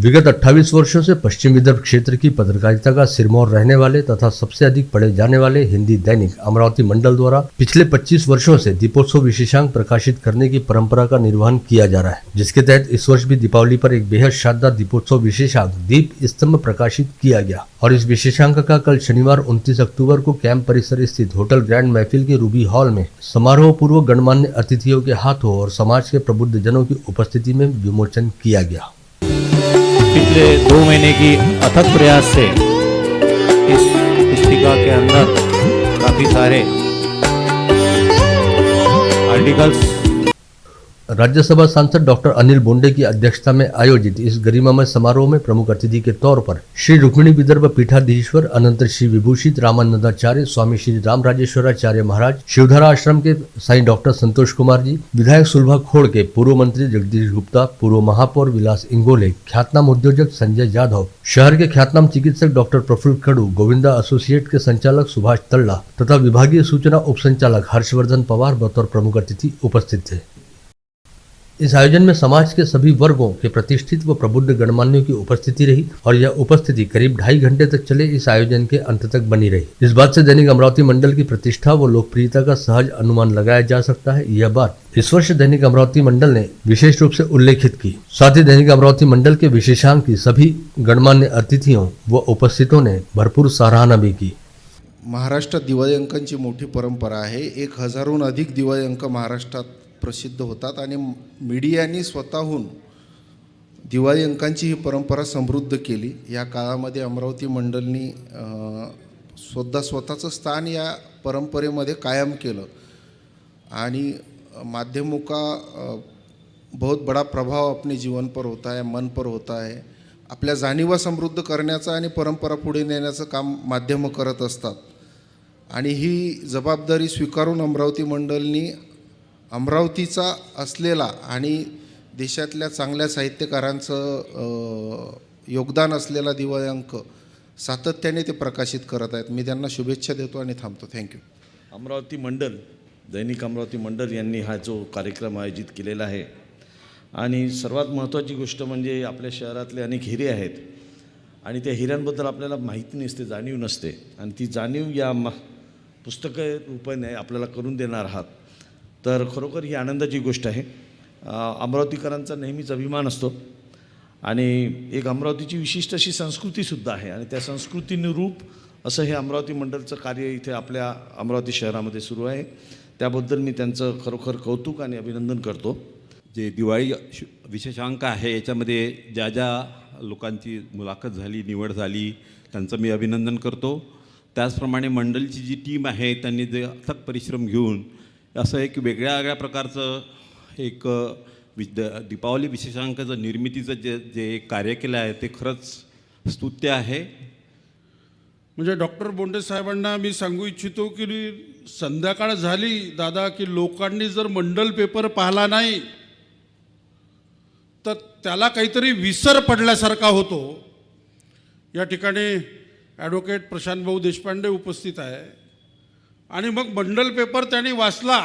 विगत 28 वर्षों से पश्चिम विदर्भ क्षेत्र की पत्रकारिता का सिरमौर रहने वाले तथा सबसे अधिक पढ़े जाने वाले हिंदी दैनिक अमरावती मंडल द्वारा पिछले 25 वर्षों से दीपोत्सव विशेषांक प्रकाशित करने की परंपरा का निर्वहन किया जा रहा है, जिसके तहत इस वर्ष भी दीपावली पर एक बेहद शानदार दीपोत्सव विशेषांक दीप स्तंभ प्रकाशित किया गया। और इस विशेषांक का कल शनिवार 29 अक्टूबर को कैंप परिसर स्थित होटल ग्रैंड महफिल के रूबी हॉल में समारोह पूर्व गणमान्य अतिथियों के हाथों और समाज के प्रबुद्ध जनों की उपस्थिति में विमोचन किया गया। पिछले 2 महीने की अथक प्रयास से इस पुस्तिका के अंदर काफी सारे आर्टिकल्स राज्यसभा सांसद डॉक्टर अनिल बोंडे की अध्यक्षता में आयोजित इस गरिमामय समारोह में प्रमुख अतिथि के तौर पर श्री रुक्मिणी विदर्भ पीठाधीश्वर अनंत श्री विभूषित रामानंदाचार्य स्वामी श्री राम राजेश्वराचार्य महाराज, शिवधारा आश्रम के साईं डॉक्टर संतोष कुमार जी, विधायक सुलभा खोड़ के पूर्व मंत्री जगदीश गुप्ता, पूर्व महापौर विलास इंगोले, ख्यातनाम उद्योजक संजय जाधव, शहर के ख्यातनाम चिकित्सक डॉक्टर प्रफुल्ल खड़ू, गोविंदा एसोसिएट के संचालक सुभाष तल्ला तथा विभागीय सूचना उप संचालक हर्षवर्धन पवार बतौर प्रमुख अतिथि उपस्थित थे। इस आयोजन में समाज के सभी वर्गों के प्रतिष्ठित व प्रबुद्ध गणमान्यों की उपस्थिति रही और यह उपस्थिति करीब 2.5 घंटे तक चले इस आयोजन के अंत तक बनी रही। इस बात से दैनिक अमरावती मंडल की प्रतिष्ठा व लोकप्रियता का सहज अनुमान लगाया जा सकता है। यह बात इस वर्ष दैनिक अमरावती मंडल ने विशेष रूप से उल्लेखित की। साथ ही दैनिक अमरावती मंडल के विशेषांक की सभी गणमान्य अतिथियों व उपस्थितों ने भरपूर सराहना भी की। महाराष्ट्रात दिवाळी अंकांची मोठी परंपरा आहे। 1000हून अधिक दिवाळी अंक महाराष्ट्रात प्रसिद्ध होतात आणि मीडियानी स्वतःहून दिवाळी अंकांची ही परंपरा समृद्ध केली। या काळामध्ये अमरावती मंडलनी स्वतःचं स्थान या परंपरेमध्ये कायम केलं आणि माध्यमों का बहुत बड़ा प्रभाव अपने जीवन पर होता है, मन पर होता है। आपल्या जाणीवा समृद्ध करण्याचं आणि परंपरा पुढे नेण्याचं काम माध्यम करत असतात आणि ही जबाबदारी स्वीकारून अमरावती मंडलनी अमरावतीचा असलेला आणि देशातल्या चांगल्या साहित्यकारांचं योगदान असलेला दिवाळी अंक सातत्याने ते प्रकाशित करत आहेत। मी त्यांना शुभेच्छा देतो आणि थांबतो। थँक्यू। अमरावती मंडल दैनिक अमरावती मंडल यांनी हा जो कार्यक्रम आयोजित केलेला आहे आणि सर्वात महत्त्वाची गोष्ट म्हणजे आपल्या शहरातले अनेक हिरे आहेत आणि त्या हिऱ्यांबद्दल आपल्याला माहिती नसते, जाणीव नसते आणि ती जाणीव या पुस्तके रूपाने आपल्याला करून देणार आहात, तर खरोखर ही आनंदाची गोष्ट आहे। अमरावतीकरांचा नेहमीच अभिमान असतो आणि एक अमरावतीची विशिष्ट अशी संस्कृतीसुद्धा आहे आणि त्या संस्कृतीनुरूप असं हे अमरावती मंडलचं कार्य इथे आपल्या अमरावती शहरामध्ये सुरू आहे। त्याबद्दल मी त्यांचं खरोखर कौतुक आणि अभिनंदन करतो। जे दिवाळी विशेषांक आहे याच्यामध्ये ज्या ज्या लोकांची मुलाखत झाली, निवड झाली, त्यांचं मी अभिनंदन करतो। त्याचप्रमाणे मंडलची जी टीम आहे त्यांनी जे अथक परिश्रम घेऊन असं एक वेगळ्या प्रकारचं एक दीपावली विशेषांकाचं निर्मितीचं जे कार्य केलं आहे ते खरंच स्तुत्य आहे। म्हणजे डॉक्टर बोंडे साहेबांना मी सांगू इच्छितो की संध्याकाळ झाली दादा की लोकांनी जर मंडल पेपर पाहिला नाही तर त्याला काहीतरी विसर पडल्यासारखा होतो। या ठिकाणी ॲडव्होकेट प्रशांत भाऊ देशपांडे उपस्थित आहे आणि मग मंडल पेपर त्यांनी वाचला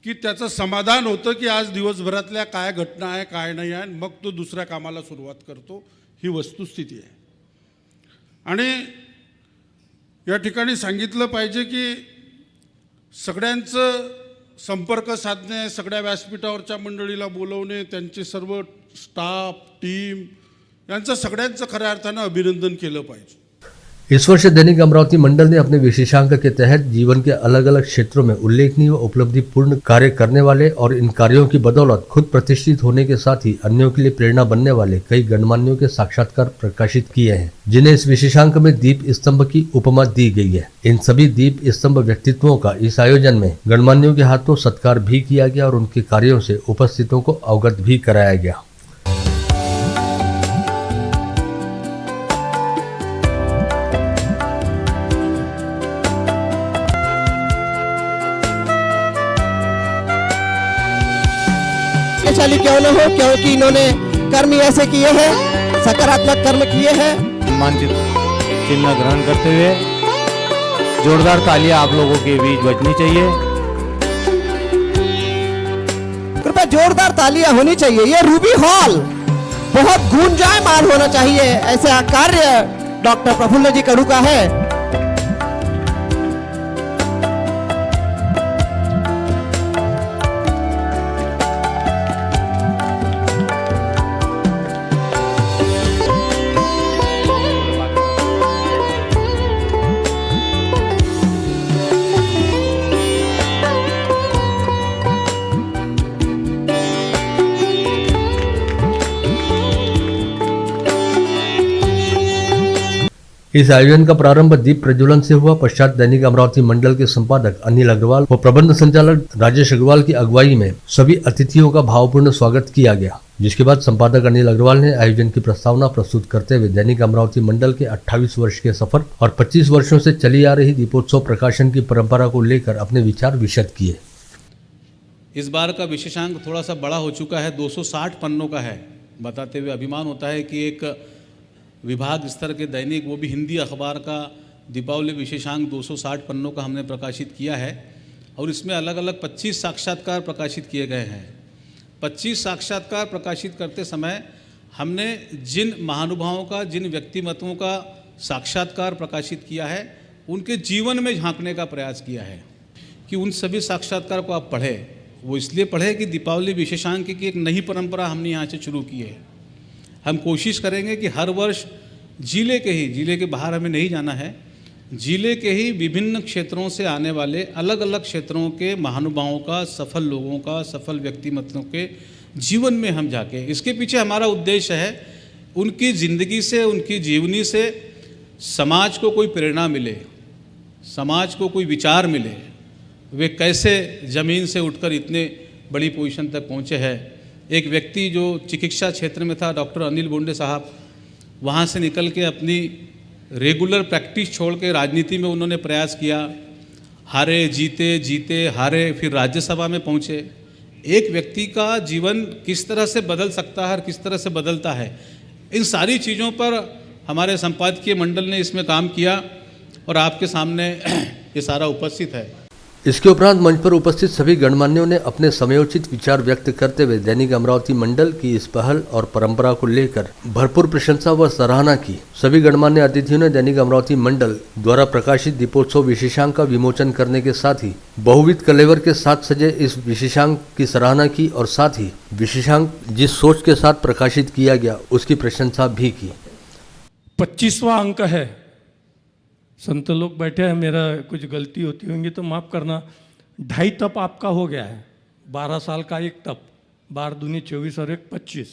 की त्याचं समाधान होतं की आज दिवसभरातल्या काय घटना आहे काय नाही आहे, मग तो दुसऱ्या कामाला सुरुवात करतो। ही वस्तुस्थिती आहे आणि या ठिकाणी सांगितलं पाहिजे की सगळ्यांचं संपर्क साधणे, सगळ्या व्यासपीठावरच्या मंडळीला बोलवणे, त्यांचे सर्व स्टाफ टीम यांचं सगळ्यांचं खऱ्या अर्थानं अभिनंदन केलं पाहिजे। इस वर्ष दैनिक अमरावती मंडल ने अपने विशेषांक के तहत जीवन के अलग अलग क्षेत्रों में उल्लेखनीय व उपलब्धिपूर्ण कार्य करने वाले और इन कार्यों की बदौलत खुद प्रतिष्ठित होने के साथ ही अन्यों के लिए प्रेरणा बनने वाले कई गणमान्यों के साक्षात्कार प्रकाशित किए हैं, जिन्हें इस विशेषांक में दीप स्तंभ की उपमा दी गई है। इन सभी दीप स्तंभ व्यक्तित्वों का इस आयोजन में गणमान्यों के हाथों सत्कार भी किया गया और उनके कार्यों से उपस्थितों को अवगत भी कराया गया। शक्तिशाली क्यों न हो, क्योंकि इन्होंने कर्म ऐसे किए हैं, सकारात्मक कर्म किए हैं। सम्मानित चिन्ह ग्रहण करते हुए जोरदार तालियां आप लोगों के बीच बजनी चाहिए। कृपया जोरदार तालियां होनी चाहिए। ये रूबी हॉल बहुत गुंजायमान होना चाहिए, ऐसा कार्य डॉक्टर प्रफुल्ल जी कडू का है। इस आयोजन का प्रारंभ दीप प्रज्वलन से हुआ। पश्चात दैनिक अमरावती मंडल के संपादक अनिल अग्रवाल व प्रबंध संचालक राजेश अग्रवाल की अगुवाई में सभी अतिथियों का भावपूर्ण स्वागत किया गया, जिसके बाद संपादक अनिल अग्रवाल ने आयोजन की प्रस्तावना प्रस्तुत करते हुए दैनिक अमरावती मंडल के 28 वर्ष के सफर और 25 वर्षों से चली आ रही दीपोत्सव प्रकाशन की परंपरा को लेकर अपने विचार विशद किए। इस बार का विशेषांक थोड़ा सा बड़ा हो चुका है, 260 पन्नों का है। बताते हुए अभिमान होता है कि एक विभाग स्तर के दैनिक, वो भी हिंदी अखबार का दीपावली विशेषांक 260 पन्नों का हमने प्रकाशित किया है और इसमें अलग अलग 25 साक्षात्कार प्रकाशित किए गए हैं। 25 साक्षात्कार प्रकाशित करते समय हमने जिन महानुभावों का, जिन व्यक्तिमत्वों का साक्षात्कार प्रकाशित किया है, उनके जीवन में झांकने का प्रयास किया है कि उन सभी साक्षात्कार को आप पढ़ें। वो इसलिए पढ़े कि दीपावली विशेषांक की एक नई परंपरा हमने यहाँ से शुरू की है। हम कोशिश करेंगे कि हर वर्ष जिले के बाहर हमें नहीं जाना है, जिले के ही विभिन्न क्षेत्रों से आने वाले अलग अलग क्षेत्रों के महानुभावों का, सफल लोगों का, सफल व्यक्तिमत्वों के जीवन में हम जाके, इसके पीछे हमारा उद्देश्य है उनकी ज़िंदगी से, उनकी जीवनी से समाज को कोई प्रेरणा मिले, समाज को कोई विचार मिले, वे कैसे ज़मीन से उठकर इतने बड़ी पोजीशन तक पहुँचे हैं। एक व्यक्ति जो चिकित्सा क्षेत्र में था, डॉक्टर अनिल बोंडे साहब, वहाँ से निकल के अपनी रेगुलर प्रैक्टिस छोड़ के राजनीति में उन्होंने प्रयास किया, हारे जीते, जीते हारे, फिर राज्यसभा में पहुँचे। एक व्यक्ति का जीवन किस तरह से बदल सकता है और किस तरह से बदलता है, इन सारी चीज़ों पर हमारे संपादकीय मंडल ने इसमें काम किया और आपके सामने ये सारा उपस्थित है। इसके उपरांत मंच पर उपस्थित सभी गणमान्यों ने अपने समयोचित विचार व्यक्त करते हुए दैनिक अमरावती मंडल की इस पहल और परंपरा को लेकर भरपूर प्रशंसा व सराहना की। सभी गणमान्य अतिथियों ने दैनिक अमरावती मंडल द्वारा प्रकाशित दीपोत्सव विशेषांक का विमोचन करने के साथ ही बहुविध कलेवर के साथ सजे इस विशेषांक की सराहना की और साथ ही विशेषांक जिस सोच के साथ प्रकाशित किया गया उसकी प्रशंसा भी की। 25वां अंक है। संत लोग बैठे हैं, मेरा कुछ गलती होती होंगी तो माफ़ करना। 2.5 तप आपका हो गया है, 12 साल का एक तप, 12 दूनी 24 और 1 25।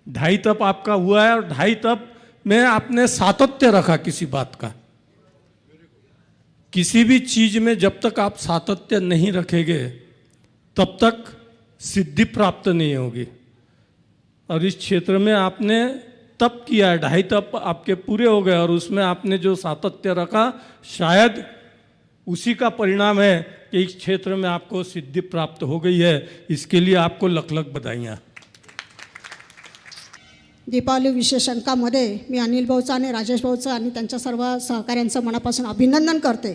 2.5 तप आपका हुआ है और 2.5 तप में आपने सातत्य रखा किसी बात का। किसी भी चीज में जब तक आप सातत्य नहीं रखेंगे तब तक सिद्धि प्राप्त नहीं होगी। और इस क्षेत्र में आपने तप किया है, 2.5 तप आपके पूरे हो गए और उसमें आपने जो सातत्य रखा, शायद उसी का परिणाम है कि इस क्षेत्र में आपको सिद्धि प्राप्त हो गई है। इसके लिए आपको लख लख बधाइयाँ। दीपावली विशेषांकामध्ये मी अनिल भाऊचं आणि राजेश भाऊचं आणि त्यांच्या सर्व सहकाऱ्यांचं मनापासून अभिनंदन करते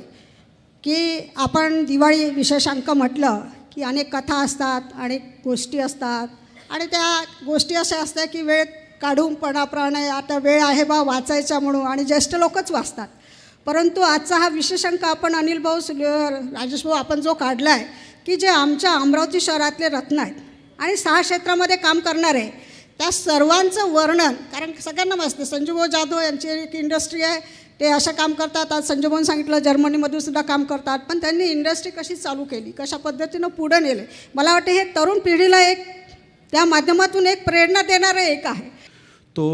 की आपण दिवाळी विशेषांक म्हटलं की अनेक कथा असतात, अनेक गोष्टी असतात आणि त्या गोष्टी अशा असतात की वेळ काढून पणाप्रमाणे आता वेळ आहे बा वाचायचा म्हणून आणि ज्येष्ठ लोकच वाचतात। परंतु आजचा हा विशेषांक आपण अनिल भाऊ, राजेश भाऊ आपण जो काढला आहे की जे आमच्या अमरावती शहरातले रत्न आहेत आणि 6 क्षेत्रामध्ये काम करणारे त्या सर्वांचं वर्णन, कारण सगळ्यांना माहिती संजू भाऊ जाधव यांची एक इंडस्ट्री आहे, ते असं काम करतात। आज संजू भाऊन सांगितलं जर्मनीमध्ये सुद्धा काम करतात, पण त्यांनी इंडस्ट्री कशी चालू केली, कशा पद्धतीनं पुढे नेले, मला वाटतं हे तरुण पिढीला एक त्या माध्यमातून एक प्रेरणा देणारे एक आहे। तो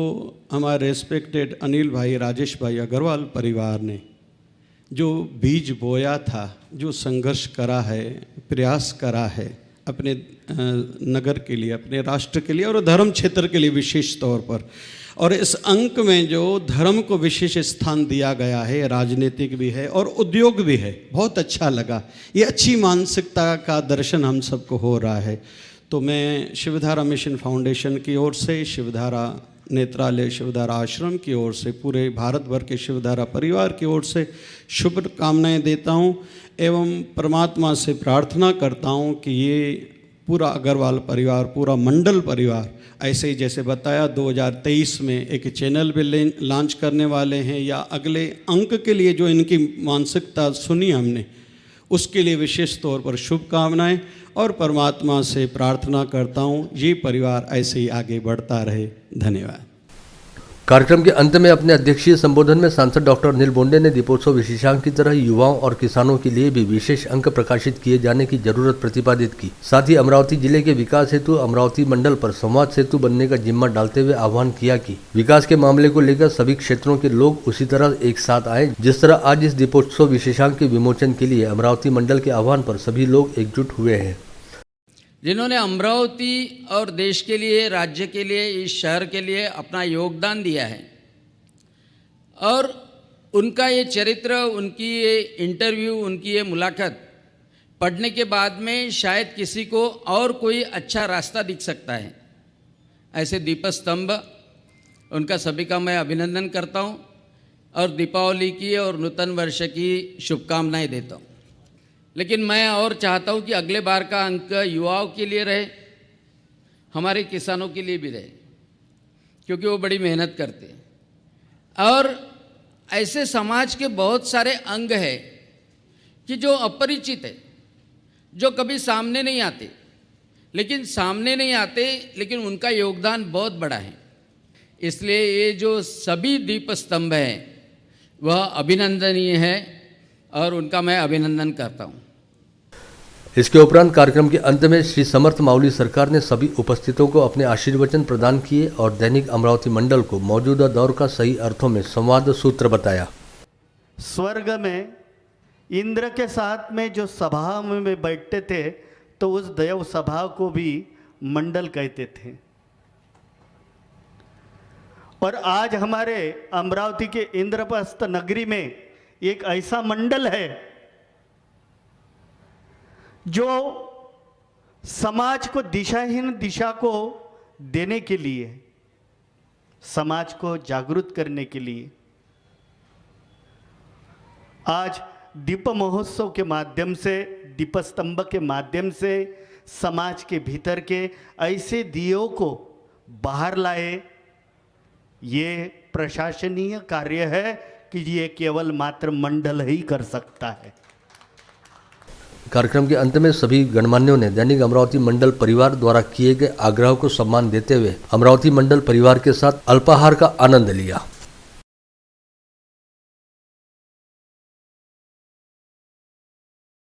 हमारे रेस्पेक्टेड अनिल भाई, राजेश भाई अग्रवाल परिवार ने जो बीज बोया था, जो संघर्ष करा है, प्रयास करा है अपने नगर के लिए, अपने राष्ट्र के लिए और धर्म क्षेत्र के लिए विशेष तौर पर, और इस अंक में जो धर्म को विशेष स्थान दिया गया है, राजनीतिक भी है और उद्योग भी है, बहुत अच्छा लगा। ये अच्छी मानसिकता का दर्शन हम सबको हो रहा है। तो मैं शिवधारा मिशन फाउंडेशन की ओर से, शिवधारा नेत्रालय, शिवधारा आश्रम की ओर से, पूरे भारत भर के शिवधारा परिवार की ओर से शुभकामनाएं देता हूं एवं परमात्मा से प्रार्थना करता हूं कि ये पूरा अग्रवाल परिवार, पूरा मंडल परिवार, ऐसे ही जैसे बताया 2023 में एक चैनल भी लॉन्च करने वाले हैं, या अगले अंक के लिए जो इनकी मानसिकता सुनी हमने, उसके लिए विशेष तौर पर शुभकामनाएं, और परमात्मा से प्रार्थना करता हूँ ये परिवार ऐसे ही आगे बढ़ता रहे। धन्यवाद। कार्यक्रम के अंत में अपने अध्यक्षीय संबोधन में सांसद डॉक्टर अनिल बोंडे ने दीपोत्सव विशेषांक की तरह युवाओं और किसानों के लिए भी विशेष अंक प्रकाशित किए जाने की जरूरत प्रतिपादित की। साथ ही अमरावती जिले के विकास हेतु अमरावती मंडल पर संवाद सेतु बनने का जिम्मा डालते हुए आह्वान किया कि विकास के मामले को लेकर सभी क्षेत्रों के लोग उसी तरह एक साथ आए, जिस तरह आज इस दीपोत्सव विशेषांक के विमोचन के लिए अमरावती मंडल के आह्वान पर सभी लोग एकजुट हुए हैं। जिन्होंने अमरावती और देश के लिए, राज्य के लिए, इस शहर के लिए अपना योगदान दिया है, और उनका ये चरित्र, उनकी ये इंटरव्यू, उनकी ये मुलाकात पढ़ने के बाद में शायद किसी को और कोई अच्छा रास्ता दिख सकता है। ऐसे दीपस्तंभ उनका सभी का मैं अभिनंदन करता हूँ और दीपावली की और नूतन वर्ष की शुभकामनाएं देता हूँ। लेकिन मैं और चाहता हूँ कि अगले बार का अंक युवाओं के लिए रहे, हमारे किसानों के लिए भी रहे, क्योंकि वो बड़ी मेहनत करते हैं। और ऐसे समाज के बहुत सारे अंग हैं कि जो अपरिचित है, जो कभी सामने नहीं आते, लेकिन उनका योगदान बहुत बड़ा है। इसलिए ये जो सभी दीप स्तंभ हैं वह अभिनंदनीय है और उनका मैं अभिनंदन करता हूँ। इसके उपरांत कार्यक्रम के अंत में श्री समर्थ माउली सरकार ने सभी उपस्थितों को अपने आशीर्वचन प्रदान किए और दैनिक अमरावती मंडल को मौजूदा दौर का सही अर्थों में संवाद सूत्र बताया। स्वर्ग में इंद्र के साथ में जो सभा में बैठते थे तो उस देव सभा को भी मंडल कहते थे, और आज हमारे अमरावती के इंद्रप्रस्थ नगरी में एक ऐसा मंडल है जो समाज को दिशाहीन दिशा को देने के लिए, समाज को जागरूक करने के लिए आज दीप महोत्सव के माध्यम से, दीपस्तंभ के माध्यम से समाज के भीतर के ऐसे दियों को बाहर लाए। ये प्रशासनीय कार्य है कि ये केवल मात्र मंडल ही कर सकता है। कार्यक्रम के अंत में सभी गणमान्यों ने दैनिक अमरावती मंडल परिवार द्वारा किए गए आग्रह को सम्मान देते हुए अमरावती मंडल परिवार के साथ अल्पाहार का आनंद लिया।